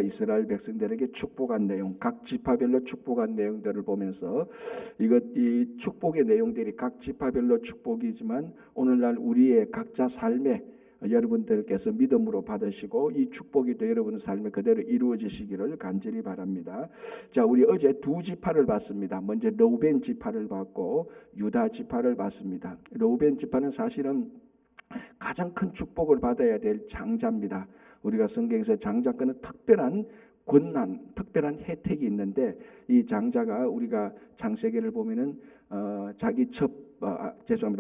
이스라엘 백성들에게 축복한 내용, 각 지파별로 축복한 내용들을 보면서 이 축복의 내용들이 각 지파별로 축복이지만 오늘날 우리의 각자 삶에 여러분들께서 믿음으로 받으시고 이 축복이 또 여러분의 삶에 그대로 이루어지시기를 간절히 바랍니다. 자, 우리 어제 두 지파를 봤습니다. 먼저 르우벤 지파를 봤고 유다 지파를 봤습니다. 르우벤 지파는 사실은 가장 큰 축복을 받아야 될 장자입니다. 우리가 성경에서 장자권은 특별한 권한, 특별한 혜택이 있는데 이 장자가 우리가 창세기를 보면은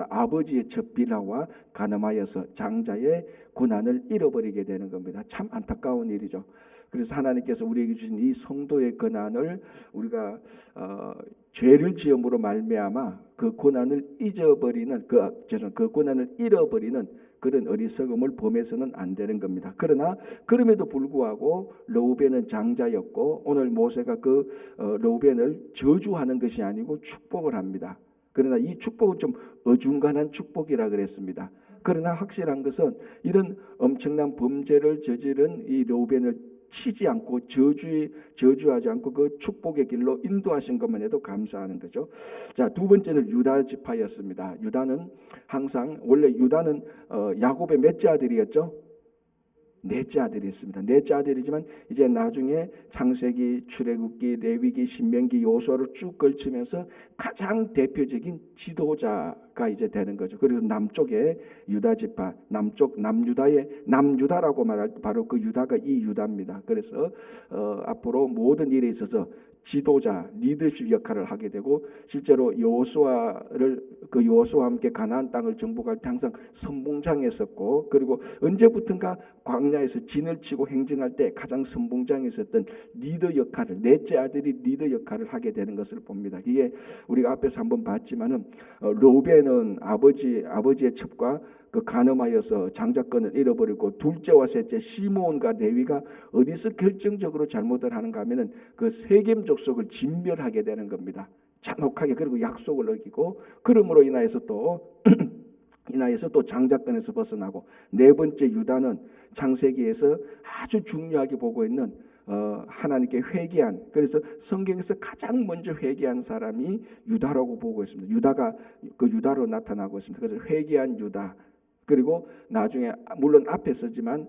아버지의 첩 빌하와 간음하여서 장자의 고난을 잃어버리게 되는 겁니다. 참 안타까운 일이죠. 그래서 하나님께서 우리에게 주신 이 성도의 고난을 우리가 죄를 지음으로 말미암아 그 고난을 잊어버리는 그 고난을 잃어버리는 그런 어리석음을 범해서는 안 되는 겁니다. 그러나 그럼에도 불구하고 르우벤은 장자였고 오늘 모세가 그 르우벤을 저주하는 것이 아니고 축복을 합니다. 그러나 이 축복은 좀 어중간한 축복이라 그랬습니다. 그러나 확실한 것은 이런 엄청난 범죄를 저지른 이 르우벤을 치지 않고 저주하지 않고 그 축복의 길로 인도하신 것만 해도 감사하는 거죠. 자, 두 번째는 유다 지파였습니다. 유다는 항상 원래 유다는 야곱의 몇째 아들이었죠? 넷째 아들이 있습니다. 넷째 아들이지만 이제 나중에 창세기, 출애굽기, 레위기, 신명기, 여호수아를 쭉 걸치면서 가장 대표적인 지도자가 이제 되는 거죠. 그래서 남쪽에 유다 지파, 남유다의 남유다라고 말할 때 바로 그 유다가 이 유다입니다. 그래서 앞으로 모든 일에 있어서 지도자, 리더십 역할을 하게 되고 실제로 여호수아와 함께 가나안 땅을 정복할 때 항상 선봉장했었고 그리고 언제부턴가 광야에서 진을 치고 행진할 때 가장 선봉장에 있었던 리더 역할을 넷째 아들이 리더 역할을 하게 되는 것을 봅니다. 이게 우리가 앞에서 한번 봤지만은 르우벤은 아버지의 첩과 그 간음하여서 장자권을 잃어버리고 둘째와 셋째 시므온과 레위가 어디서 결정적으로 잘못을 하는가 하면은 그 세겜 족속을 진멸하게 되는 겁니다. 잔혹하게. 그리고 약속을 어기고 그러므로 인하여서 또 장자권에서 벗어나고 네 번째 유다는 창세기에서 아주 중요하게 보고 있는 하나님께 회개한, 그래서 성경에서 가장 먼저 회개한 사람이 유다라고 보고 있습니다. 유다가 그 유다로 나타나고 있습니다. 그래서 회개한 유다. 그리고 나중에 물론 앞에 쓰지만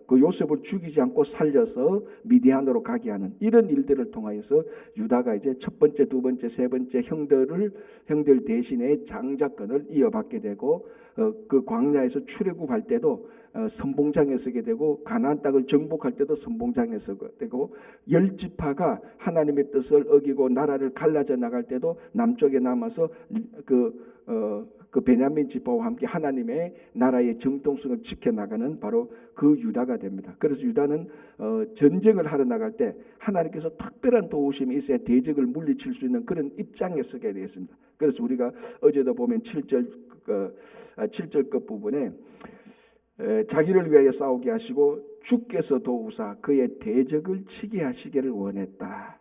그 요셉을 죽이지 않고 살려서 미디안으로 가게 하는 이런 일들을 통하여서 유다가 이제 첫 번째, 두 번째, 세 번째 형들 대신에 장자권을 이어받게 되고 그 광야에서 출애굽할 때도 선봉장에 서게 되고 가나안 땅을 정복할 때도 선봉장에 서게 되고 열 지파가 하나님의 뜻을 어기고 나라를 갈라져 나갈 때도 남쪽에 남아서 그 베냐민 지파와 함께 하나님의 나라의 정통성을 지켜나가는 바로 그 유다가 됩니다. 그래서 유다는 전쟁을 하러 나갈 때 하나님께서 특별한 도우심이 있어야 대적을 물리칠 수 있는 그런 입장에 서게 되었습니다. 그래서 우리가 어제도 보면 7절 끝 부분에 자기를 위하여 싸우게 하시고 주께서 도우사 그의 대적을 치게 하시기를 원했다.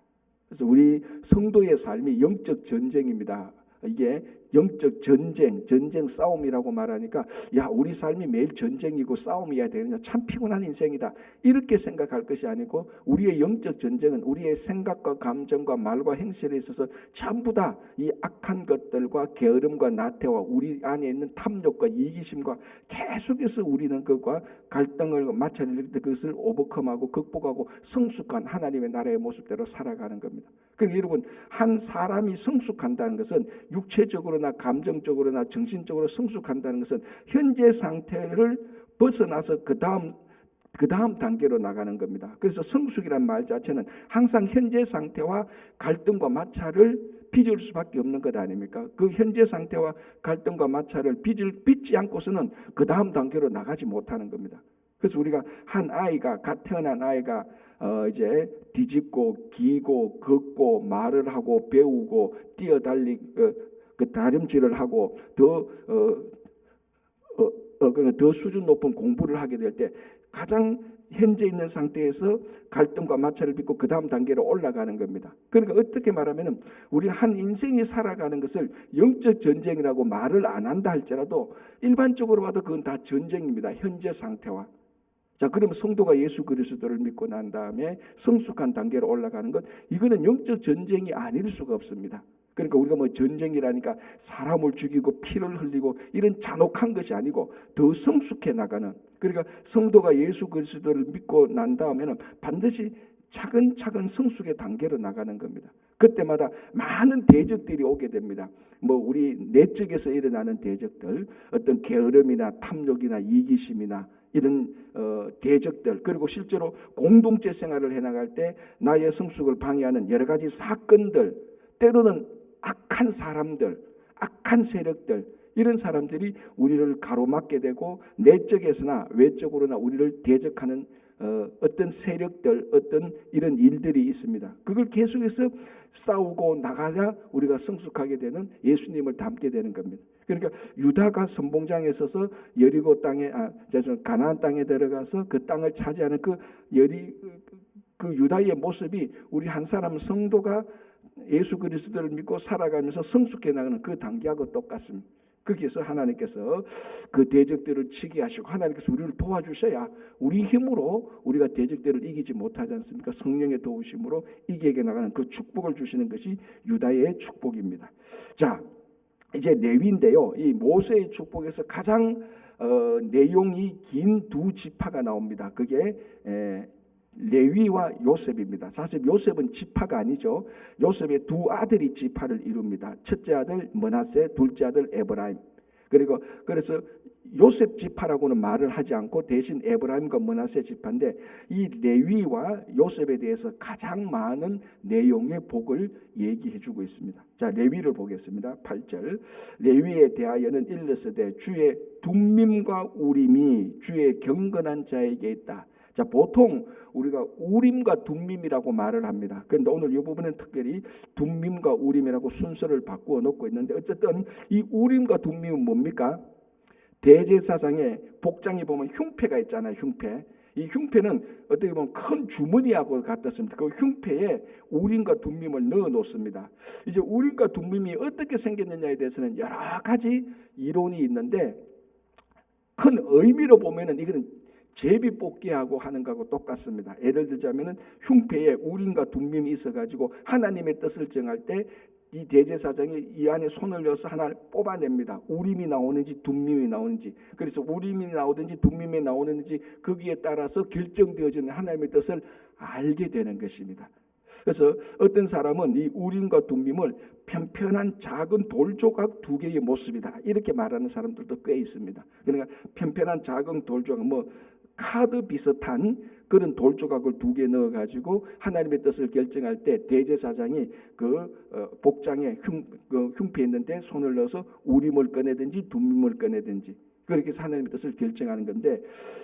그래서 우리 성도의 삶이 영적 전쟁입니다. 이게 영적 전쟁 싸움이라고 말하니까 야, 우리 삶이 매일 전쟁이고 싸움이어야 되느냐, 참 피곤한 인생이다, 이렇게 생각할 것이 아니고 우리의 영적 전쟁은 우리의 생각과 감정과 말과 행실에 있어서 전부 다 이 악한 것들과 게으름과 나태와 우리 안에 있는 탐욕과 이기심과 계속해서 우리는 그것과 갈등을 마찰을 때 그것을 오버컴하고 극복하고 성숙한 하나님의 나라의 모습대로 살아가는 겁니다. 그러니까 여러분, 한 사람이 성숙한다는 것은 육체적으로나 감정적으로나 정신적으로 성숙한다는 것은 현재 상태를 벗어나서 그 다음 단계로 나가는 겁니다. 그래서 성숙이란 말 자체는 항상 현재 상태와 갈등과 마찰을 빚을 수밖에 없는 것 아닙니까? 그 현재 상태와 갈등과 마찰을 빚지 않고서는 그 다음 단계로 나가지 못하는 겁니다. 그래서 우리가 갓 태어난 아이가 이제 뒤집고 기고 걷고 말을 하고 배우고 뛰어달리고 그 다림질을 하고 더 수준 높은 공부를 하게 될 때 가장 현재 있는 상태에서 갈등과 마찰을 빚고 그 다음 단계로 올라가는 겁니다. 그러니까 어떻게 말하면 우리 한 인생이 살아가는 것을 영적 전쟁이라고 말을 안 한다 할지라도 일반적으로 봐도 그건 다 전쟁입니다. 현재 상태와. 자, 그러면 성도가 예수 그리스도를 믿고 난 다음에 성숙한 단계로 올라가는 것, 이거는 영적 전쟁이 아닐 수가 없습니다. 그러니까 우리가 뭐 전쟁이라니까 사람을 죽이고 피를 흘리고 이런 잔혹한 것이 아니고 더 성숙해 나가는, 그러니까 성도가 예수 그리스도를 믿고 난 다음에는 반드시 차근차근 성숙의 단계로 나가는 겁니다. 그때마다 많은 대적들이 오게 됩니다. 뭐 우리 내적에서 일어나는 대적들, 어떤 게으름이나 탐욕이나 이기심이나 이런 대적들, 그리고 실제로 공동체 생활을 해나갈 때 나의 성숙을 방해하는 여러 가지 사건들, 때로는 악한 사람들, 악한 세력들, 이런 사람들이 우리를 가로막게 되고 내적에서나 외적으로나 우리를 대적하는 어떤 세력들, 어떤 이런 일들이 있습니다. 그걸 계속해서 싸우고 나가야 우리가 성숙하게 되는, 예수님을 닮게 되는 겁니다. 그러니까 유다가 선봉장에 서서 여리고 땅에 가나안 땅에 들어가서 그 땅을 차지하는 그 유다의 모습이 우리 한 사람 성도가 예수 그리스도를 믿고 살아가면서 성숙해 나가는 그 단계하고 똑같습니다. 거기에서 하나님께서 그 대적들을 치게 하시고 하나님께서 우리를 도와주셔야 우리 힘으로 우리가 대적들을 이기지 못하지 않습니까? 성령의 도우심으로 이기게 나가는 그 축복을 주시는 것이 유다의 축복입니다. 자, 이제 레위인데요. 이 모세의 축복에서 가장 내용이 긴 두 지파가 나옵니다. 그게 레위와 요셉입니다. 사실 요셉은 지파가 아니죠. 요셉의 두 아들이 지파를 이룹니다. 첫째 아들 므낫세, 둘째 아들 에브라임. 그래서 요셉 지파라고는 말을 하지 않고 대신 에브라임과 므낫세 지파인데, 이 레위와 요셉에 대해서 가장 많은 내용의 복을 얘기해주고 있습니다. 자, 레위를 보겠습니다. 8절. 레위에 대하여는 일러스되 주의 둠밈과 우림이 주의 경건한 자에게 있다. 자, 보통 우리가 우림과 둠밈이라고 말을 합니다. 그런데 오늘 이 부분은 특별히 둠밈과 우림이라고 순서를 바꾸어 놓고 있는데, 어쨌든 이 우림과 둠밈은 뭡니까? 대제사장의 복장에 보면 흉패가 있잖아요. 흉패. 이 흉패는 어떻게 보면 큰 주머니하고 같았습니다. 그 흉패에 우림과 둠밈을 넣어 놓습니다. 이제 우림과 둠밈이 어떻게 생겼느냐에 대해서는 여러 가지 이론이 있는데, 큰 의미로 보면은 이거는 제비뽑기하고 하는 거하고 똑같습니다. 예를 들자면은 흉패에 우림과 둠밈이 있어가지고 하나님의 뜻을 정할 때 이 대제사장이 이 안에 손을 넣어서 하나를 뽑아냅니다. 우림이 나오는지 둠밈이 나오는지. 그래서 우림이 나오든지 둠밈이 나오는지 거기에 따라서 결정되어지는 하나님의 뜻을 알게 되는 것입니다. 그래서 어떤 사람은 이 우림과 둠밈을 편편한 작은 돌 조각 두 개의 모습이다, 이렇게 말하는 사람들도 꽤 있습니다. 그러니까 편편한 작은 돌 조각, 뭐 카드 비슷한 그런 돌 조각을 두 개 넣어가지고 하나님의 뜻을 결정할 때 대제사장이 그 복장에 흉패 있는데 손을 넣어서 우림을 꺼내든지 둠밈을 꺼내든지 그렇게 해서 하나님의 뜻을 결정하는 건데,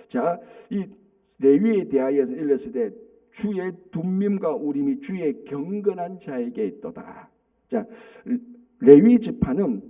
자, 이 레위에 대하여 일렀을 주의 둠밈과 우림이 주의 경건한 자에게 있도다. 자, 레위 지파는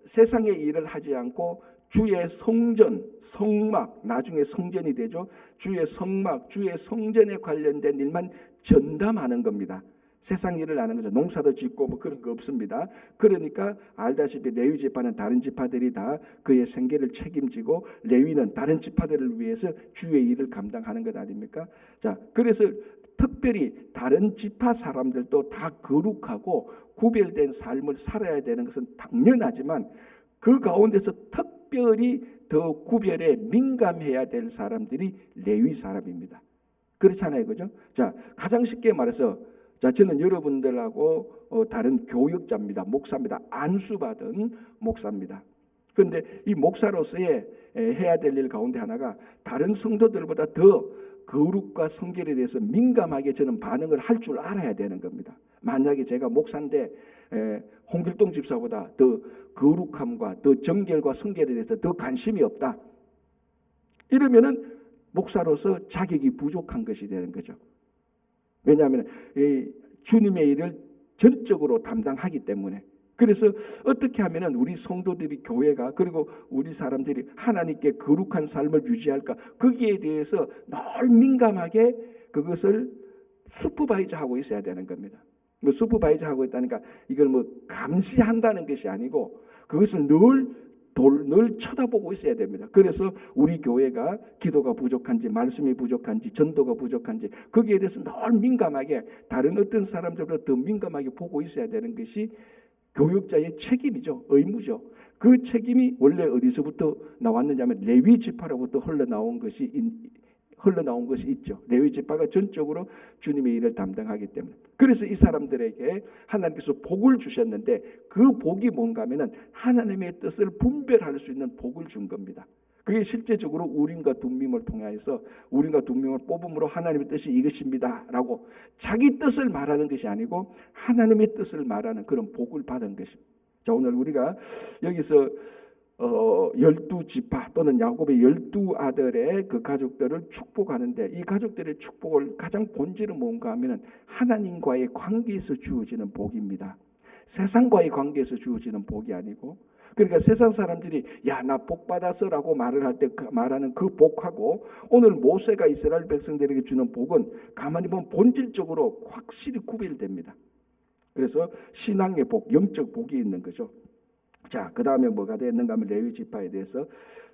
세상의 일을 하지 않고 주의 성전, 성막, 나중에 성전이 되죠. 주의 성막, 주의 성전에 관련된 일만 전담하는 겁니다. 세상 일을 하는 거죠. 농사도 짓고 뭐 그런 거 없습니다. 그러니까 알다시피 레위 지파는 다른 지파들이 다 그의 생계를 책임지고, 레위는 다른 지파들을 위해서 주의 일을 감당하는 것 아닙니까? 자, 그래서 특별히 다른 지파 사람들도 다 거룩하고 구별된 삶을 살아야 되는 것은 당연하지만, 그 가운데서 특별히 더 구별에 민감해야 될 사람들이 레위 사람입니다. 그렇잖아요, 그죠? 자, 가장 쉽게 말해서, 자, 저는 여러분들하고 다른 교역자입니다. 목사입니다. 안수받은 목사입니다. 그런데 이 목사로서의 해야 될 일 가운데 하나가 다른 성도들보다 더 거룩과 성결에 대해서 민감하게 저는 반응을 할 줄 알아야 되는 겁니다. 만약에 제가 목사인데 홍길동 집사보다 더 거룩함과 더 정결과 성결에 대해서 더 관심이 없다, 이러면은 목사로서 자격이 부족한 것이 되는 거죠. 왜냐하면 주님의 일을 전적으로 담당하기 때문에. 그래서 어떻게 하면은 우리 성도들이, 교회가, 그리고 우리 사람들이 하나님께 거룩한 삶을 유지할까, 거기에 대해서 늘 민감하게 그것을 슈퍼바이저하고 있어야 되는 겁니다. 뭐 슈퍼바이저하고 있다니까 이걸 뭐 감시한다는 것이 아니고, 그것을 늘 늘 쳐다보고 있어야 됩니다. 그래서 우리 교회가 기도가 부족한지 말씀이 부족한지 전도가 부족한지 거기에 대해서 늘 민감하게 다른 어떤 사람들보다 더 민감하게 보고 있어야 되는 것이 교육자의 책임이죠. 의무죠. 그 책임이 원래 어디서부터 나왔느냐면 레위 지파로부터 흘러나온 것이 있죠. 레위 지파가 전적으로 주님의 일을 담당하기 때문에. 그래서 이 사람들에게 하나님께서 복을 주셨는데 그 복이 뭔가 하면은 하나님의 뜻을 분별할 수 있는 복을 준 겁니다. 그게 실제적으로 우림과 둠밈을 통하여서 우림과 둠밈을 뽑음으로 하나님의 뜻이 이것입니다 라고 자기 뜻을 말하는 것이 아니고 하나님의 뜻을 말하는 그런 복을 받은 것입니다. 자, 오늘 우리가 여기서 12지파 또는 야곱의 12아들의 그 가족들을 축복하는데 이 가족들의 축복을 가장 본질은 뭔가 하면 하나님과의 관계에서 주어지는 복입니다. 세상과의 관계에서 주어지는 복이 아니고, 그러니까 세상 사람들이 야, 나 복 받았어라고 말을 할 때 말하는 그 복하고 오늘 모세가 이스라엘 백성들에게 주는 복은 가만히 보면 본질적으로 확실히 구별됩니다. 그래서 신앙의 복, 영적 복이 있는 거죠. 자, 그 다음에 뭐가 됐는가 하면 레위 지파에 대해서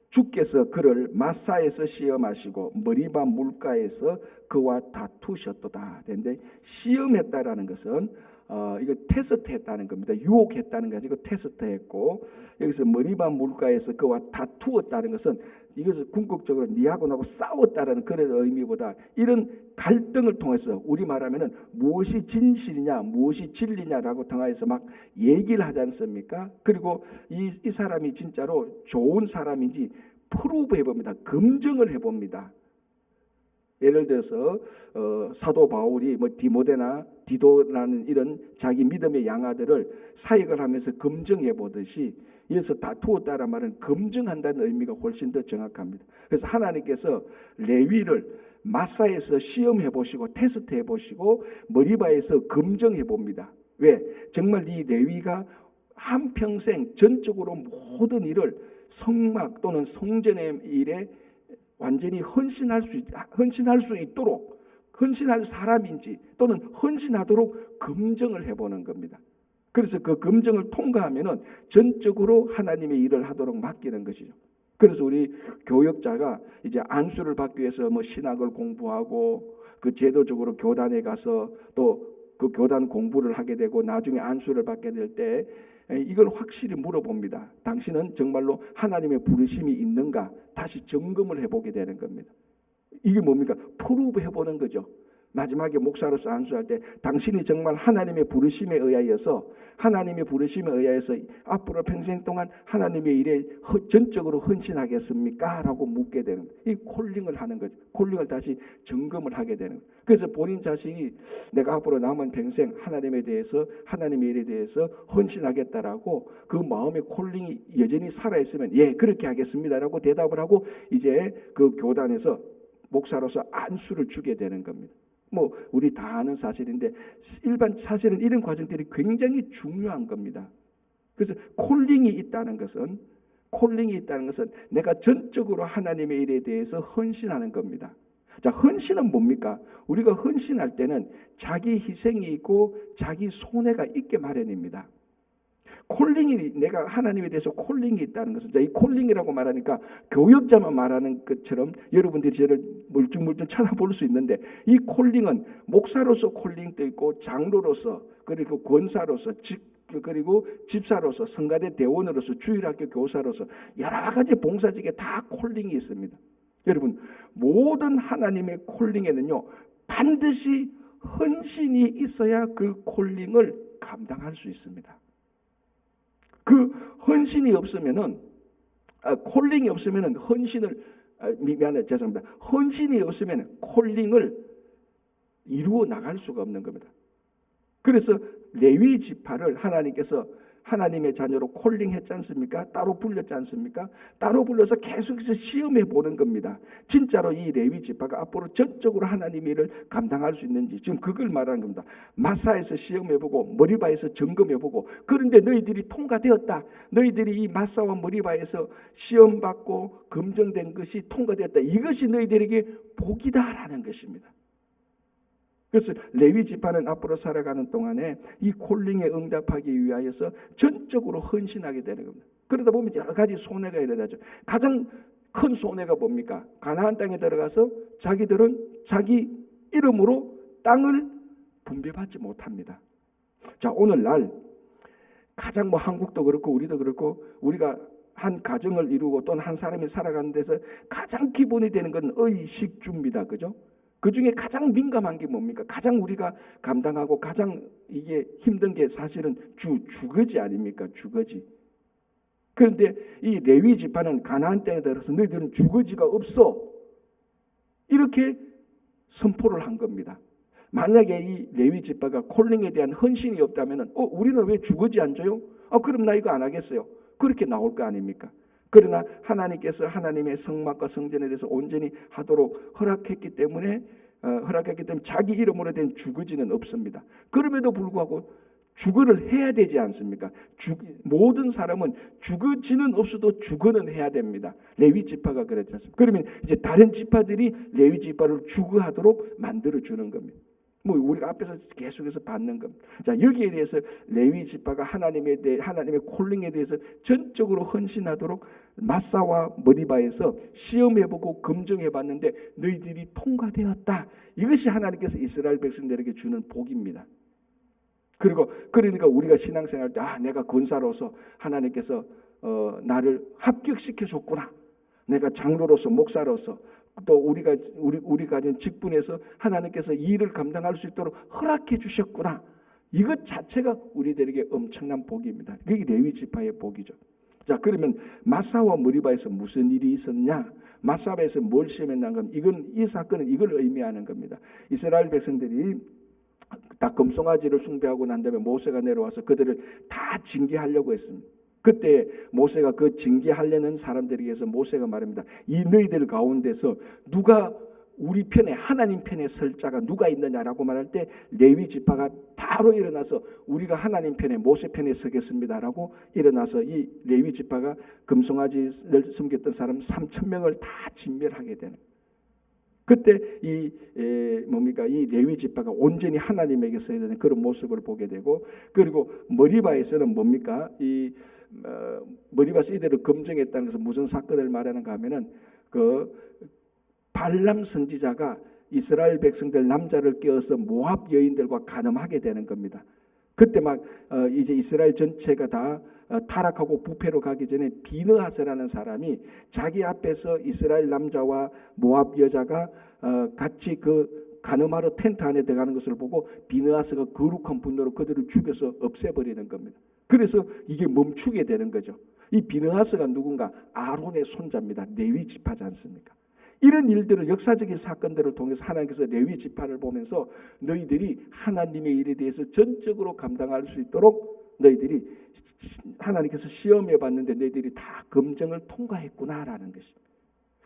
주께서 그를 마사에서 시험하시고 머리바 물가에서 그와 다투셨도다. 근데 시험했다라는 것은 이거 테스트했다는 겁니다. 유혹했다는 게 아니고 테스트했고, 여기서 머리바 물가에서 그와 다투었다는 것은 이것을 궁극적으로 니하고 나하고 싸웠다라는 그런 의미보다 이런 갈등을 통해서 우리 말하면은 무엇이 진실이냐 무엇이 진리냐라고 통해서 막 얘기를 하지 않습니까? 그리고 이 사람이 진짜로 좋은 사람인지 프루브 해봅니다. 검증을 해봅니다. 예를 들어서 사도 바울이 뭐 디모데나 디도라는 이런 자기 믿음의 양아들을 사역을 하면서 검증해 보듯이, 여기서 다투었다는 말은 검증한다는 의미가 훨씬 더 정확합니다. 그래서 하나님께서 레위를 마사에서 시험해 보시고 테스트해 보시고 머리바에서 검증해 봅니다. 왜? 정말 이 레위가 한평생 전적으로 모든 일을 성막 또는 성전의 일에 완전히 헌신할 수 있도록 헌신할 사람인지 또는 헌신하도록 검증을 해보는 겁니다. 그래서 그 검증을 통과하면은 전적으로 하나님의 일을 하도록 맡기는 것이죠. 그래서 우리 교역자가 이제 안수를 받기 위해서 뭐 신학을 공부하고 그 제도적으로 교단에 가서 또 그 교단 공부를 하게 되고 나중에 안수를 받게 될 때 이걸 확실히 물어봅니다. 당신은 정말로 하나님의 부르심이 있는가? 다시 점검을 해보게 되는 겁니다. 이게 뭡니까? 프루브 해보는 거죠. 마지막에 목사로서 안수할 때 당신이 정말 하나님의 부르심에 의하여서 앞으로 평생 동안 하나님의 일에 전적으로 헌신하겠습니까? 라고 묻게 되는 거예요. 이 콜링을 하는 거죠. 콜링을 다시 점검을 하게 되는 거예요. 그래서 본인 자신이 내가 앞으로 남은 평생 하나님의 일에 대해서 헌신하겠다라고 그 마음의 콜링이 여전히 살아있으면 예, 그렇게 하겠습니다라고 대답을 하고 이제 그 교단에서 목사로서 안수를 주게 되는 겁니다. 뭐 우리 다 아는 사실인데 사실은 이런 과정들이 굉장히 중요한 겁니다. 그래서 콜링이 있다는 것은 내가 전적으로 하나님의 일에 대해서 헌신하는 겁니다. 자, 헌신은 뭡니까? 우리가 헌신할 때는 자기 희생이 있고 자기 손해가 있게 마련입니다. 콜링이, 내가 하나님에 대해서 콜링이 있다는 것은, 이 콜링이라고 말하니까 교역자만 말하는 것처럼 여러분들이 저를 물뚱물뚱 쳐다볼 수 있는데, 이 콜링은 목사로서 콜링도 있고 장로로서, 그리고 권사로서, 그리고 집사로서, 성가대 대원으로서, 주일학교 교사로서 여러 가지 봉사직에 다 콜링이 있습니다. 여러분, 모든 하나님의 콜링에는요 반드시 헌신이 있어야 그 콜링을 감당할 수 있습니다. 그 헌신이 없으면은 콜링이 없으면은 헌신이 없으면 콜링을 이루어 나갈 수가 없는 겁니다. 그래서 레위 지파를 하나님께서 하나님의 자녀로 콜링했지 않습니까? 따로 불렸지 않습니까? 따로 불러서 계속해서 시험해 보는 겁니다. 진짜로 이 레위 지파가 앞으로 전적으로 하나님의 일을 감당할 수 있는지 지금 그걸 말하는 겁니다. 마사에서 시험해보고 머리바에서 점검해보고, 그런데 너희들이 통과되었다. 너희들이 이 마사와 머리바에서 시험받고 검증된 것이 통과되었다. 이것이 너희들에게 복이다라는 것입니다. 그래서 레위 지파는 앞으로 살아가는 동안에 이 콜링에 응답하기 위하여서 전적으로 헌신하게 되는 겁니다. 그러다 보면 여러 가지 손해가 일어나죠. 가장 큰 손해가 뭡니까? 가나안 땅에 들어가서 자기들은 자기 이름으로 땅을 분배받지 못합니다. 자, 오늘날 가장 한국도 그렇고 우리도 그렇고 우리가 한 가정을 이루고 또는 한 사람이 살아가는 데서 가장 기본이 되는 건 의식주입니다. 그죠? 그 중에 가장 민감한 게 뭡니까? 가장 우리가 감당하고 가장 이게 힘든 게 사실은 주거지 아닙니까? 주거지. 그런데 이 레위 지파는 가나안 땅에 들어서 너희들은 주거지가 없어. 이렇게 선포를 한 겁니다. 만약에 이 레위 지파가 콜링에 대한 헌신이 없다면 우리는 왜 주거지 안 줘요? 그럼 나 이거 안 하겠어요. 그렇게 나올 거 아닙니까? 그러나 하나님께서 하나님의 성막과 성전에 대해서 온전히 하도록 허락했기 때문에 자기 이름으로 된 주거지는 없습니다. 그럼에도 불구하고 주거를 해야 되지 않습니까? 모든 사람은 주거지는 없어도 주거는 해야 됩니다. 레위 지파가 그랬지 않습니까? 그러면 이제 다른 지파들이 레위 지파를 주거하도록 만들어 주는 겁니다. 우리가 앞에서 계속해서 받는 겁니다. 자, 여기에 대해서 레위 지파가 하나님의 콜링에 대해서 전적으로 헌신하도록 마사와 머리바에서 시험해보고 검증해봤는데 너희들이 통과되었다. 이것이 하나님께서 이스라엘 백성들에게 주는 복입니다. 그러니까 우리가 신앙생활 때 내가 권사로서 하나님께서 나를 합격시켜 줬구나. 내가 장로로서 목사로서 또 우리 가진 직분에서 하나님께서 이 일을 감당할 수 있도록 허락해 주셨구나. 이것 자체가 우리들에게 엄청난 복입니다. 그게 레위 지파의 복이죠. 자, 그러면 마사와 머리바에서 무슨 일이 있었냐? 마사바에서 뭘 시험했나? 이 사건은 이걸 의미하는 겁니다. 이스라엘 백성들이 다 금송아지를 숭배하고 난 다음에 모세가 내려와서 그들을 다 징계하려고 했습니다. 그때 모세가 그 징계하려는 사람들에게서 모세가 말합니다. 이 너희들 가운데서 누가 우리 편에 하나님 편에 설 자가 누가 있느냐라고 말할 때 레위 지파가 바로 일어나서 우리가 하나님 편에 모세 편에 서겠습니다라고 일어나서 이 레위 지파가 금송아지를 섬겼던 사람 3,000명을 다 진멸하게 되는. 그때 이 레위 지파가 온전히 하나님에게 서야 되는 그런 모습을 보게 되고, 그리고 머리바에서는 뭡니까? 머리바에서 이들을 검증했다는 것은 무슨 사건을 말하는가 하면은 발람 선지자가 이스라엘 백성들 남자를 깨어서 모압 여인들과 간음하게 되는 겁니다. 그때 이제 이스라엘 전체가 다 타락하고 부패로 가기 전에 비느하스라는 사람이 자기 앞에서 이스라엘 남자와 모압 여자가 같이 간음하러 텐트 안에 들어가는 것을 보고 비느하스가 거룩한 분노로 그들을 죽여서 없애버리는 겁니다. 그래서 이게 멈추게 되는 거죠. 이 비느하스가 누군가? 아론의 손자입니다. 레위 지파지 않습니까? 이런 일들을, 역사적인 사건들을 통해서 하나님께서 레위 지파를 보면서 너희들이 하나님의 일에 대해서 전적으로 감당할 수 있도록 너희들이 하나님께서 시험해 봤는데 너희들이 다 검증을 통과했구나라는 것입니다.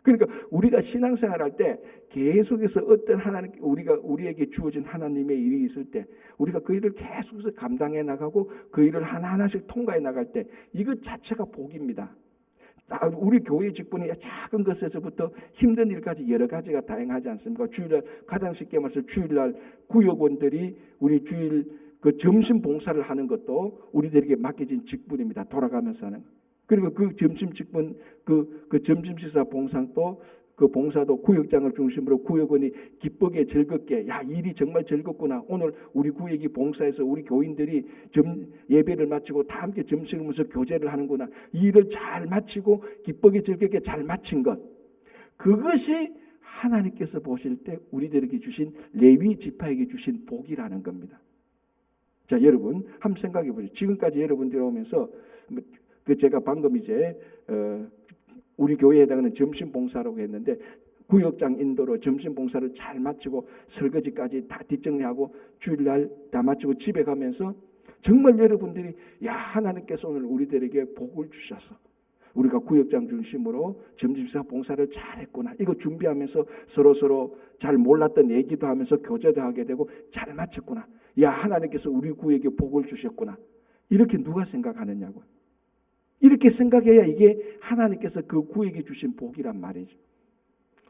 그러니까 우리가 신앙생활할 때 계속해서 어떤 우리에게 주어진 하나님의 일이 있을 때 우리가 그 일을 계속해서 감당해 나가고 그 일을 하나하나씩 통과해 나갈 때 이것 자체가 복입니다. 우리 교회 직분이 작은 것에서부터 힘든 일까지 여러 가지가 다양하지 않습니까? 주일날, 가장 쉽게 말해서 주일날 구역원들이 우리 주일 점심 봉사를 하는 것도 우리들에게 맡겨진 직분입니다. 돌아가면서 하는. 그리고 그 점심 직분, 그 점심 식사 봉사도 그 봉사도 구역장을 중심으로 구역원이 기쁘게 즐겁게, 일이 정말 즐겁구나. 오늘 우리 구역이 봉사해서 우리 교인들이 예배를 마치고 다 함께 점심을 먹으면서 교제를 하는구나. 이 일을 잘 마치고 기쁘게 즐겁게 잘 마친 것. 그것이 하나님께서 보실 때 우리들에게 주신 레위 지파에게 주신 복이라는 겁니다. 자, 여러분 한번 생각해 보세요. 지금까지 여러분들이 오면서 제가 방금 이제 우리 교회에 해당하는 점심 봉사라고 했는데 구역장 인도로 점심 봉사를 잘 마치고 설거지까지 다 뒷정리하고 주일날 다 마치고 집에 가면서 정말 여러분들이 하나님께서 오늘 우리들에게 복을 주셔서 우리가 구역장 중심으로 점심시간 봉사를 잘했구나. 이거 준비하면서 서로 잘 몰랐던 얘기도 하면서 교제도 하게 되고 잘 마쳤구나. 하나님께서 우리 구역에 복을 주셨구나. 이렇게 누가 생각하느냐고. 이렇게 생각해야 이게 하나님께서 그 구역에 주신 복이란 말이죠.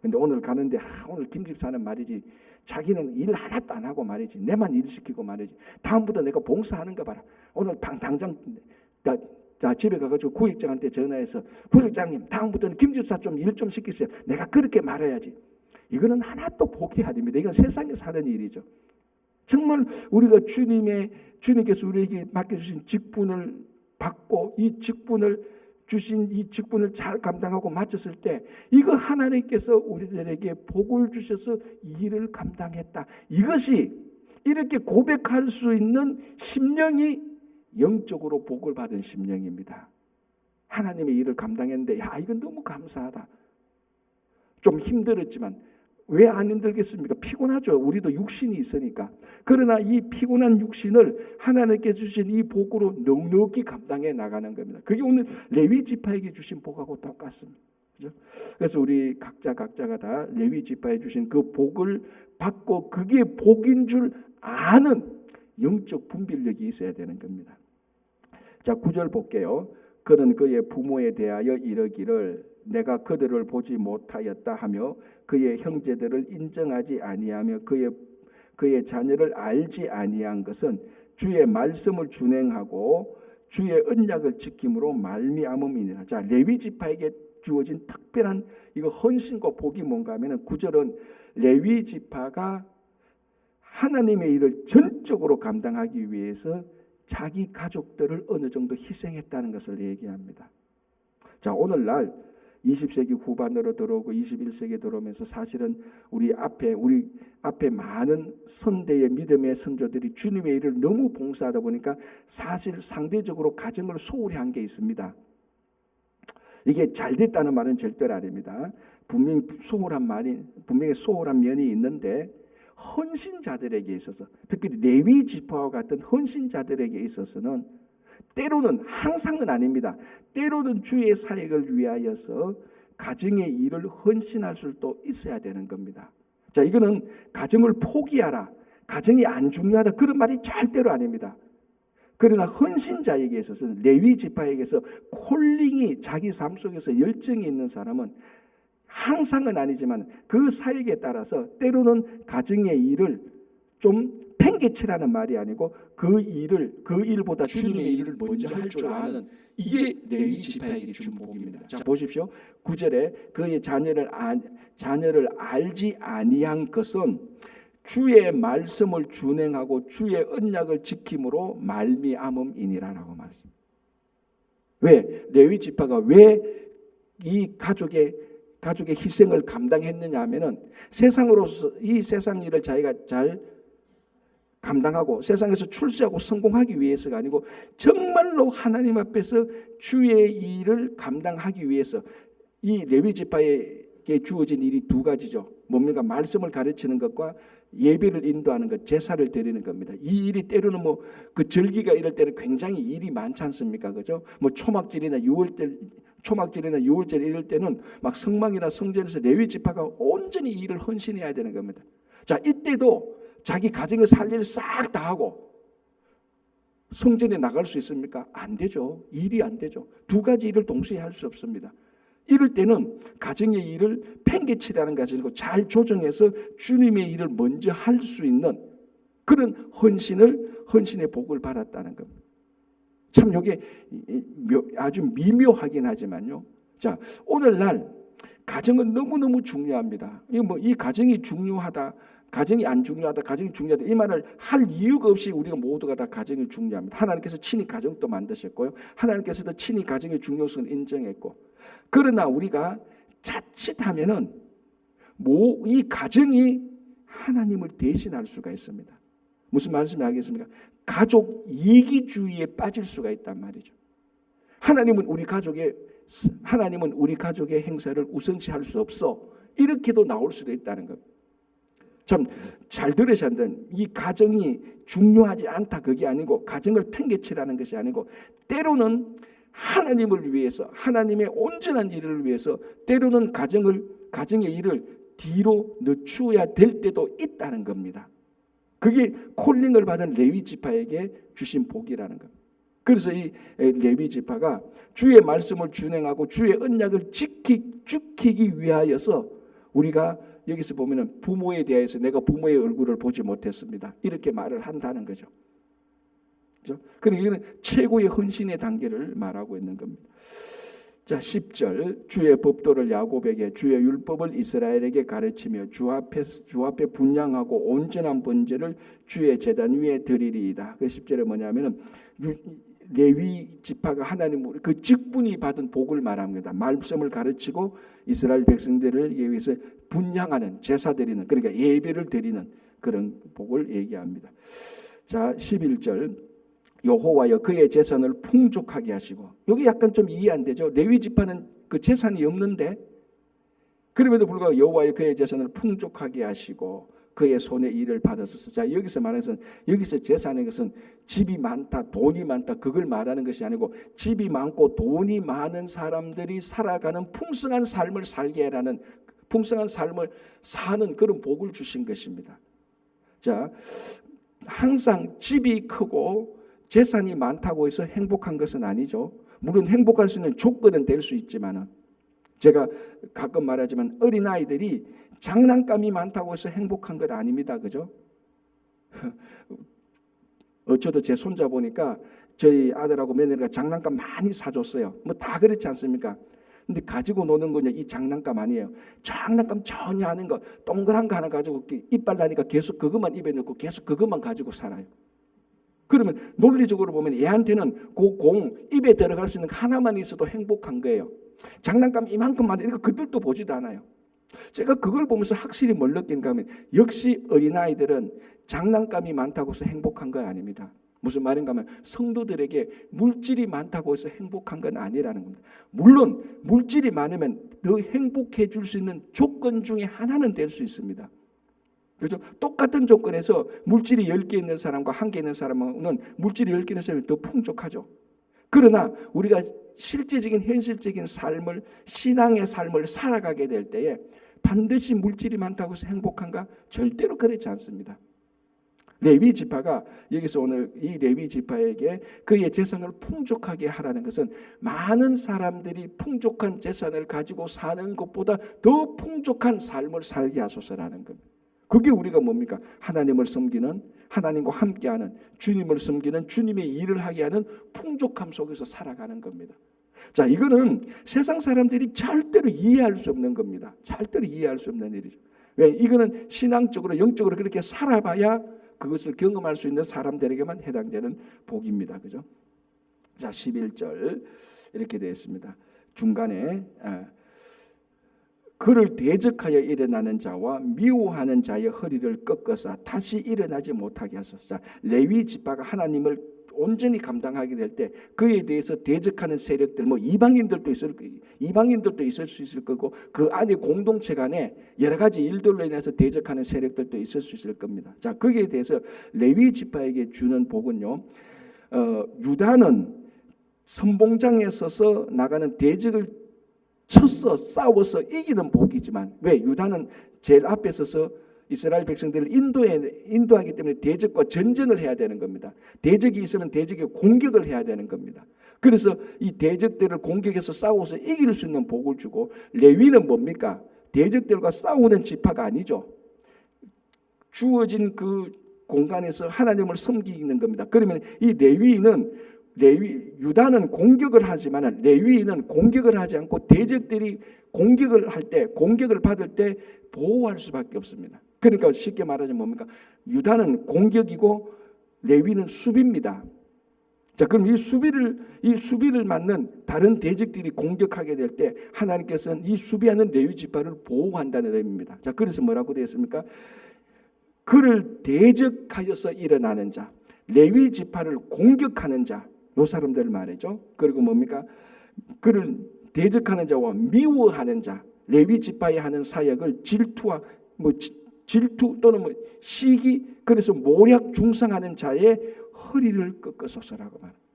근데 오늘 가는데 오늘 김집사는 말이지 자기는 일 하나도 안 하고 말이지 내만 일 시키고 말이지 다음부터 내가 봉사하는가 봐라. 오늘 당장 자, 집에 가가지고 구역장한테 전화해서 구역장님 다음부터는 김집사 좀 일 좀 시키세요. 내가 그렇게 말해야지. 이거는 하나도 복이 아닙니다. 이건 세상에서 하는 일이죠. 정말 우리가 주님께서 우리에게 맡겨주신 직분을 받고 이 직분을 주신 이 직분을 잘 감당하고 마쳤을 때 이거 하나님께서 우리들에게 복을 주셔서 이 일을 감당했다. 이것이 이렇게 고백할 수 있는 심령이 영적으로 복을 받은 심령입니다. 하나님의 일을 감당했는데 야, 이건 너무 감사하다. 좀 힘들었지만 왜 안 힘들겠습니까? 피곤하죠. 우리도 육신이 있으니까. 그러나 이 피곤한 육신을 하나님께 주신 이 복으로 넉넉히 감당해 나가는 겁니다. 그게 오늘 레위 지파에게 주신 복하고 똑같습니다. 그렇죠? 그래서 우리 각자가 다 레위 지파에 주신 그 복을 받고 그게 복인 줄 아는 영적 분별력이 있어야 되는 겁니다. 자, 9절 볼게요. 그는 그의 부모에 대하여 이르기를 내가 그들을 보지 못하였다 하며 그의 형제들을 인정하지 아니하며 그의 자녀를 알지 아니한 것은 주의 말씀을 준행하고 주의 언약을 지킴으로 말미암음이니라. 자, 레위 지파에게 주어진 특별한 이거 헌신과 복이 뭔가 하면은 9절은 레위 지파가 하나님의 일을 전적으로 감당하기 위해서 자기 가족들을 어느 정도 희생했다는 것을 얘기합니다. 자, 오늘날 20세기 후반으로 들어오고 21세기에 들어오면서 사실은 우리 앞에 많은 선대의 믿음의 선조들이 주님의 일을 너무 봉사하다 보니까 사실 상대적으로 가정을 소홀히 한 게 있습니다. 이게 잘 됐다는 말은 절대로 아닙니다. 분명히 소홀한 면이 있는데 헌신자들에게 있어서 특별히 레위 지파와 같은 헌신자들에게 있어서는 때로는 항상은 아닙니다. 때로는 주의 사역을 위하여서 가정의 일을 헌신할 수도 있어야 되는 겁니다. 자, 이거는 가정을 포기하라, 가정이 안 중요하다 그런 말이 절대로 아닙니다. 그러나 헌신자에게 있어서는 레위 지파에게서 콜링이 자기 삶 속에서 열정이 있는 사람은 항상은 아니지만 그 사역에 따라서 때로는 가정의 일을 좀 팽개치라는 말이 아니고 그 일보다 주님의 일을 먼저 할 줄 아는 이게 레위 지파에게 준 복입니다. 자, 보십시오. 9절에 그의 자녀를 알지 아니한 것은 주의 말씀을 준행하고 주의 언약을 지킴으로 말미암음이니라라고 말씀. 왜 레위 지파가 왜 이 가족의 희생을 감당했느냐 하면은 세상으로서 이 세상 일을 자기가 잘 감당하고 세상에서 출세하고 성공하기 위해서가 아니고 정말로 하나님 앞에서 주의 일을 감당하기 위해서 이 레위 지파에게 주어진 일이 두 가지죠. 뭡니까? 말씀을 가르치는 것과 예배를 인도하는 것, 제사를 드리는 겁니다. 이 일이 때로는 그 절기가 이럴 때는 굉장히 일이 많지 않습니까? 그죠? 초막절이나 6월절 이럴 때는 막 성막이나 성전에서 레위 지파가 온전히 일을 헌신해야 되는 겁니다. 자, 이때도 자기 가정에서 할 일을 싹 다 하고 성전에 나갈 수 있습니까? 안 되죠. 일이 안 되죠. 두 가지 일을 동시에 할 수 없습니다. 이럴 때는 가정의 일을 팽개치라는 것이 아니고 잘 조정해서 주님의 일을 먼저 할 수 있는 그런 헌신의 복을 받았다는 겁니다. 참 이게 아주 미묘하긴 하지만요. 자, 오늘날 가정은 너무너무 중요합니다. 이 가정이 중요하다, 가정이 안 중요하다, 가정이 중요하다 이 말을 할 이유가 없이 우리가 모두가 다 가정이 중요합니다. 하나님께서 친히 가정도 만드셨고요. 하나님께서도 친히 가정의 중요성을 인정했고 그러나 우리가 자칫하면은 이 가정이 하나님을 대신할 수가 있습니다. 무슨 말씀을 하겠습니까? 가족 이기주의에 빠질 수가 있단 말이죠. 하나님은 우리 가족의 행사를 우선시할 수 없어. 이렇게도 나올 수도 있다는 것. 참 잘 들으셔야 한다는 이 가정이 중요하지 않다 그게 아니고 가정을 팽개치라는 것이 아니고 때로는 하나님을 위해서 하나님의 온전한 일을 위해서 때로는 가정의 일을 뒤로 늦추어야 될 때도 있다는 겁니다. 그게 콜링을 받은 레위 지파에게 주신 복이라는 겁니다. 그래서 이 레위 지파가 주의 말씀을 준행하고 주의 언약을 지키기 위하여서 우리가 여기서 보면은 부모에 대해서 내가 부모의 얼굴을 보지 못했습니다. 이렇게 말을 한다는 거죠. 그렇죠? 그러니까 이는 최고의 헌신의 단계를 말하고 있는 겁니다. 자, 10절 주의 법도를 야곱에게 주의 율법을 이스라엘에게 가르치며 주 앞에 분향하고 온전한 번제를 주의 제단 위에 드리리이다. 그 10절에 뭐냐면은 레위 지파가 하나님 그 직분이 받은 복을 말합니다. 말씀을 가르치고 이스라엘 백성들을 위해서 분향하는 제사 드리는, 그러니까 예배를 드리는 그런 복을 얘기합니다. 자, 11절 여호와여 그의 재산을 풍족하게 하시고, 여기 약간 좀 이해 안 되죠. 레위 지파는 그 재산이 없는데 그럼에도 불구하고 여호와여 그의 재산을 풍족하게 하시고 그의 손에 일을 받으소서. 자, 여기서 말해서 여기서 재산의 것은 집이 많다, 돈이 많다 그걸 말하는 것이 아니고 집이 많고 돈이 많은 사람들이 살아가는 풍성한 삶을 살게 하라는, 풍성한 삶을 사는 그런 복을 주신 것입니다. 자, 항상 집이 크고 재산이 많다고 해서 행복한 것은 아니죠. 물론 행복할 수 있는 조건은 될 수 있지만은, 제가 가끔 말하지만 어린아이들이 장난감이 많다고 해서 행복한 것 아닙니다. 그죠? 저도 제 손자 보니까 저희 아들하고 며느리가 장난감 많이 사줬어요. 뭐 다 그렇지 않습니까? 근데 가지고 노는 거냐, 이 장난감 아니에요. 장난감 전혀 아닌 거, 동그란 거 하나 가지고 이빨 나니까 계속 그것만 입에 넣고 계속 그것만 가지고 살아요. 그러면 논리적으로 보면 얘한테는 그 공 입에 들어갈 수 있는 하나만 있어도 행복한 거예요. 장난감 이만큼 만드니까 그들도 보지도 않아요. 제가 그걸 보면서 확실히 뭘 느낀가 하면 역시 어린아이들은 장난감이 많다고 해서 행복한 거 아닙니다. 무슨 말인가 하면 성도들에게 물질이 많다고 해서 행복한 건 아니라는 겁니다. 물론 물질이 많으면 더 행복해 줄 수 있는 조건 중에 하나는 될 수 있습니다. 그렇죠? 똑같은 조건에서 물질이 10개 있는 사람과 1개 있는 사람은 물질이 10개 있는 사람이 더 풍족하죠. 그러나 우리가 실제적인 현실적인 삶을, 신앙의 삶을 살아가게 될 때에 반드시 물질이 많다고 해서 행복한가? 절대로 그렇지 않습니다. 레위 지파가 여기서 오늘 이 레위 지파에게 그의 재산을 풍족하게 하라는 것은 많은 사람들이 풍족한 재산을 가지고 사는 것보다 더 풍족한 삶을 살게 하소서라는 겁니다. 그게 우리가 뭡니까? 하나님을 섬기는, 하나님과 함께하는, 주님을 섬기는, 주님의 일을 하게 하는 풍족함 속에서 살아가는 겁니다. 자, 이거는 세상 사람들이 절대로 이해할 수 없는 겁니다. 절대로 이해할 수 없는 일이죠. 왜? 이거는 신앙적으로, 영적으로 그렇게 살아봐야 그것을 경험할 수 있는 사람들에게만 해당되는 복입니다. 그죠? 자, 11절 이렇게 되어 있습니다. 중간에 그를 대적하여 일어나는 자와 미워하는 자의 허리를 꺾어서 다시 일어나지 못하게 하소서. 자, 레위 지파가 하나님을 온전히 감당하게 될 때 그에 대해서 대적하는 세력들, 뭐 이방인들도 있을 수 있을 거고 그 안에 공동체 간에 여러 가지 일들로 인해서 대적하는 세력들도 있을 수 있을 겁니다. 자, 거기에 대해서 레위 지파에게 주는 복은요, 유다는 선봉장에 서서 나가는 대적을 쳐서 싸워서 이기는 복이지만, 왜? 유다는 제일 앞에 서서 이스라엘 백성들을 인도하기 때문에 대적과 전쟁을 해야 되는 겁니다. 대적이 있으면 대적에 공격을 해야 되는 겁니다. 그래서 이 대적들을 공격해서 싸워서 이길 수 있는 복을 주고, 레위는 뭡니까? 대적들과 싸우는 지파가 아니죠. 주어진 그 공간에서 하나님을 섬기는 겁니다. 그러면 이 유다는 공격을 하지만 레위인은 공격을 하지 않고 대적들이 공격을 할 때, 공격을 받을 때 보호할 수밖에 없습니다. 그러니까 쉽게 말하자면 뭡니까? 유다는 공격이고 레위는 수비입니다. 자, 그럼 이 수비를 맞는 다른 대적들이 공격하게 될 때 하나님께서는 이 수비하는 레위 지파를 보호한다는 의미입니다. 자, 그래서 뭐라고 되어 있습니까? 그를 대적하여서 일어나는 자, 레위 지파를 공격하는 자, 요 사람들 말이죠. 그리고 뭡니까? 그를 대적하는 자와 미워하는 자, 레위 지파에 하는 사역을 질투와 질투 또는 시기, 그래서 모략 중상하는 자의 허리를 꺾어소서라고 말합니다.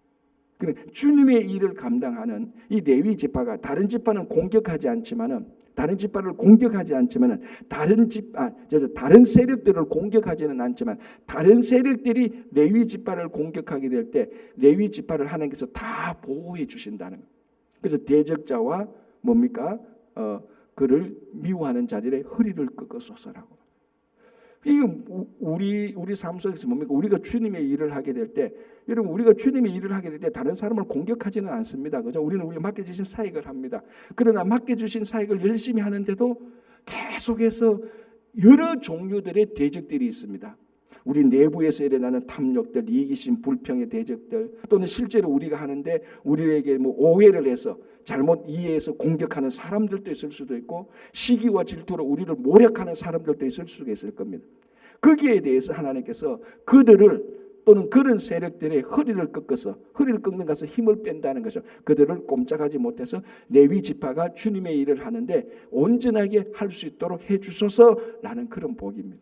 그래, 주님의 일을 감당하는 이 레위 지파가 다른 지파는 공격하지 않지만은, 다른 지파를 공격하지 않지만은, 다른 세력들을 공격하지는 않지만 다른 세력들이 레위 지파를 공격하게 될 때 레위 지파를 하나님께서 다 보호해 주신다는 거예요. 그래서 대적자와 뭡니까? 그를 미워하는 자들의 허리를 꺾어소서라고. 이게 우리 삶 속에서 뭡니까? 우리가 주님의 일을 하게 될 때, 여러분 우리가 주님의 일을 하게 될 때 다른 사람을 공격하지는 않습니다. 그죠? 우리는 우리가 맡겨주신 사역을 합니다. 그러나 맡겨주신 사역을 열심히 하는데도 계속해서 여러 종류들의 대적들이 있습니다. 우리 내부에서 일어나는 탐욕들, 이기심, 불평의 대적들, 또는 실제로 우리가 하는데 우리에게 오해를 해서 잘못 이해해서 공격하는 사람들도 있을 수도 있고, 시기와 질투로 우리를 모략하는 사람들도 있을 수가 있을 겁니다. 거기에 대해서 하나님께서 그들을, 또는 그런 세력들의 허리를 꺾는 것은 힘을 뺀다는 것이죠. 그들을 꼼짝하지 못해서 레위 지파가 주님의 일을 하는데 온전하게 할 수 있도록 해주소서라는 그런 복입니다.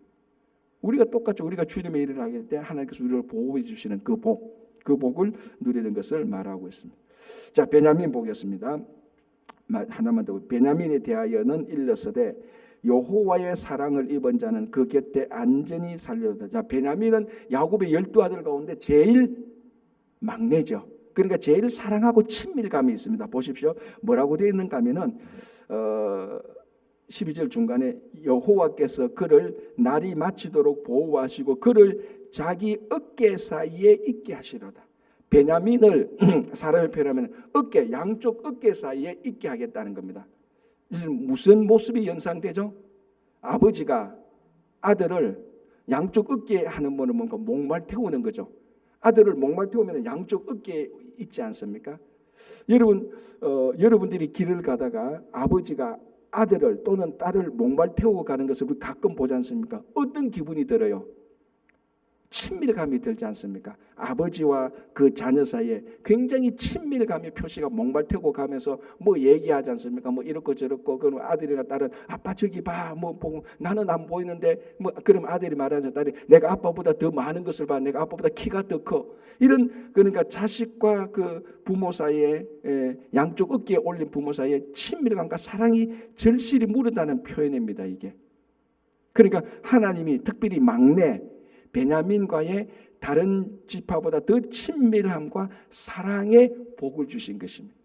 우리가 똑같이 우리가 주님의 일을 하게 될 때 하나님께서 우리를 보호해 주시는 그 복을 누리는 것을 말하고 있습니다. 자, 베냐민 보겠습니다. 하나만 더. 베냐민에 대하여는 일렀으되 여호와의 사랑을 입은 자는 그 곁에 안전히 살려다. 자, 베냐민은 야곱의 12아들 가운데 제일 막내죠. 그러니까 제일 사랑하고 친밀감이 있습니다. 보십시오. 뭐라고 되어 있는가 하면은 12절 중간에 여호와께서 그를 날이 마치도록 보호하시고 그를 자기 어깨 사이에 있게 하시로다. 베냐민을 사람의 표현하면 양쪽 어깨 사이에 있게 하겠다는 겁니다. 무슨 모습이 연상되죠? 아버지가 아들을 양쪽 어깨에 하는 거는 뭔가 목말 태우는 거죠. 아들을 목말 태우면 양쪽 어깨에 있지 않습니까? 여러분들이 길을 가다가 아버지가 아들을 또는 딸을 목말 태우고 가는 것을 우리 가끔 보지 않습니까? 어떤 기분이 들어요? 친밀감이 들지 않습니까? 아버지와 그 자녀 사이에 굉장히 친밀감의 표시가 목말 태우고 가면서 얘기하지 않습니까? 이렇고 저렇고. 그럼 아들이나 딸은 아빠 저기 봐, 보고 나는 안 보이는데 그럼 아들이 말하죠. 딸이 내가 아빠보다 더 많은 것을 봐. 내가 아빠보다 키가 더 커. 그러니까 자식과 그 부모 사이에 양쪽 어깨에 올린 부모 사이에 친밀감과 사랑이 절실히 무르다는 표현입니다. 이게. 그러니까 하나님이 특별히 막내 베냐민과의 다른 지파보다 더 친밀함과 사랑의 복을 주신 것입니다.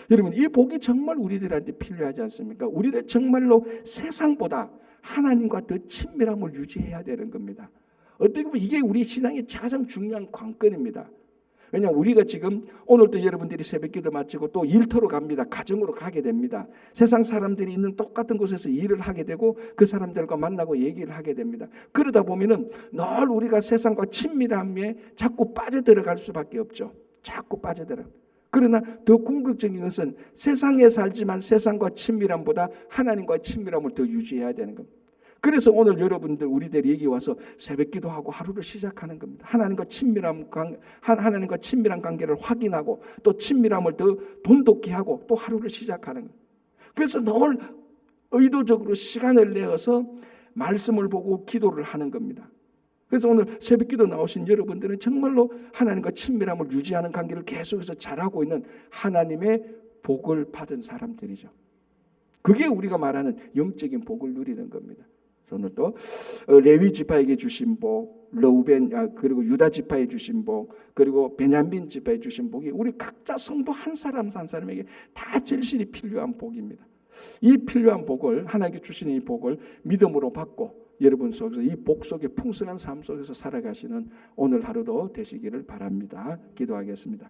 여러분, 이 복이 정말 우리들한테 필요하지 않습니까? 우리들 정말로 세상보다 하나님과 더 친밀함을 유지해야 되는 겁니다. 어떻게 보면 이게 우리 신앙의 가장 중요한 관건입니다. 왜냐하면 우리가 지금 오늘도 여러분들이 새벽기도 마치고 또 일터로 갑니다. 가정으로 가게 됩니다. 세상 사람들이 있는 똑같은 곳에서 일을 하게 되고 그 사람들과 만나고 얘기를 하게 됩니다. 그러다 보면은 늘 우리가 세상과 친밀함에 자꾸 빠져들어갈 수밖에 없죠. 자꾸 빠져들어. 그러나 더 궁극적인 것은 세상에 살지만 세상과 친밀함보다 하나님과의 친밀함을 더 유지해야 되는 겁니다. 그래서 오늘 여러분들 우리들이 여기 와서 새벽기도하고 하루를 시작하는 겁니다. 하나님과 친밀한 관계를 확인하고 또 친밀함을 더 돈독히 하고 또 하루를 시작하는 겁니다. 그래서 늘 의도적으로 시간을 내어서 말씀을 보고 기도를 하는 겁니다. 그래서 오늘 새벽기도 나오신 여러분들은 정말로 하나님과 친밀함을 유지하는 관계를 계속해서 잘하고 있는 하나님의 복을 받은 사람들이죠. 그게 우리가 말하는 영적인 복을 누리는 겁니다. 오늘 또 레위 지파에게 주신 복, 그리고 유다 지파에 주신 복, 그리고 베냐민 지파에 주신 복이 우리 각자 성도 한 사람 한 사람에게 다 절실히 필요한 복입니다. 이 필요한 복을, 하나님께 주시는 이 복을 믿음으로 받고 여러분 속에서 이 복 속에 풍성한 삶 속에서 살아가시는 오늘 하루도 되시기를 바랍니다. 기도하겠습니다.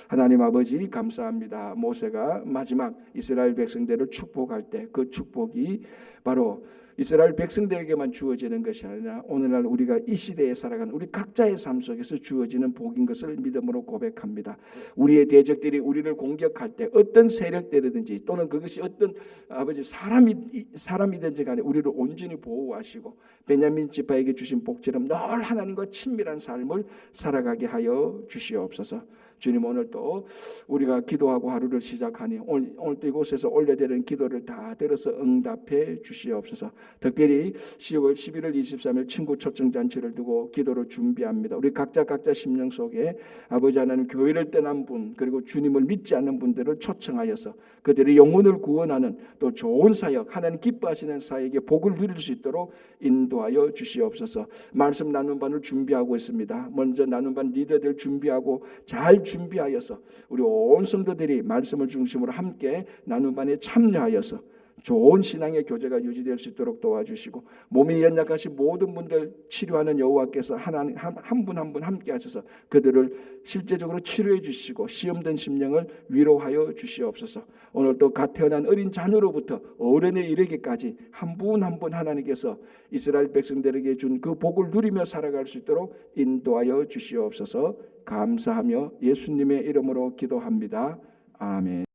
하나님 아버지 감사합니다. 모세가 마지막 이스라엘 백성들을 축복할 때 그 축복이 바로 이스라엘 백성들에게만 주어지는 것이 아니라 오늘날 우리가 이 시대에 살아가는 우리 각자의 삶 속에서 주어지는 복인 것을 믿음으로 고백합니다. 우리의 대적들이 우리를 공격할 때 어떤 세력들이든지 또는 그것이 어떤 아버지 사람이든지 간에 우리를 온전히 보호하시고 베냐민 지파에게 주신 복처럼 늘 하나님과 친밀한 삶을 살아가게 하여 주시옵소서. 주님, 오늘 또 우리가 기도하고 하루를 시작하니 오늘 또 이곳에서 올려드리는 기도를 다 들어서 응답해 주시옵소서. 특별히 10월 11월 23일 친구 초청잔치를 두고 기도를 준비합니다. 우리 각자 심령 속에 아버지 하나님 교회를 떠난 분 그리고 주님을 믿지 않는 분들을 초청하여서 그들의 영혼을 구원하는 또 좋은 사역, 하나님 기뻐하시는 사역에 복을 누릴 수 있도록 인도하여 주시옵소서. 말씀 나눈 반을 준비하고 있습니다. 먼저 나눈 반 리더들 준비하고 잘 준비하여서 우리 온 성도들이 말씀을 중심으로 함께 나눈 반에 참여하여서 좋은 신앙의 교제가 유지될 수 있도록 도와주시고, 몸이 연약하신 모든 분들 치료하는 여호와께서 하나님 한 분 한 분 함께 하셔서 그들을 실제적으로 치료해 주시고 시험된 심령을 위로하여 주시옵소서. 오늘 또 갓 태어난 어린 자녀로부터 어른에 이르기까지 한 분 한 분 하나님께서 이스라엘 백성들에게 준 그 복을 누리며 살아갈 수 있도록 인도하여 주시옵소서. 감사하며 예수님의 이름으로 기도합니다. 아멘.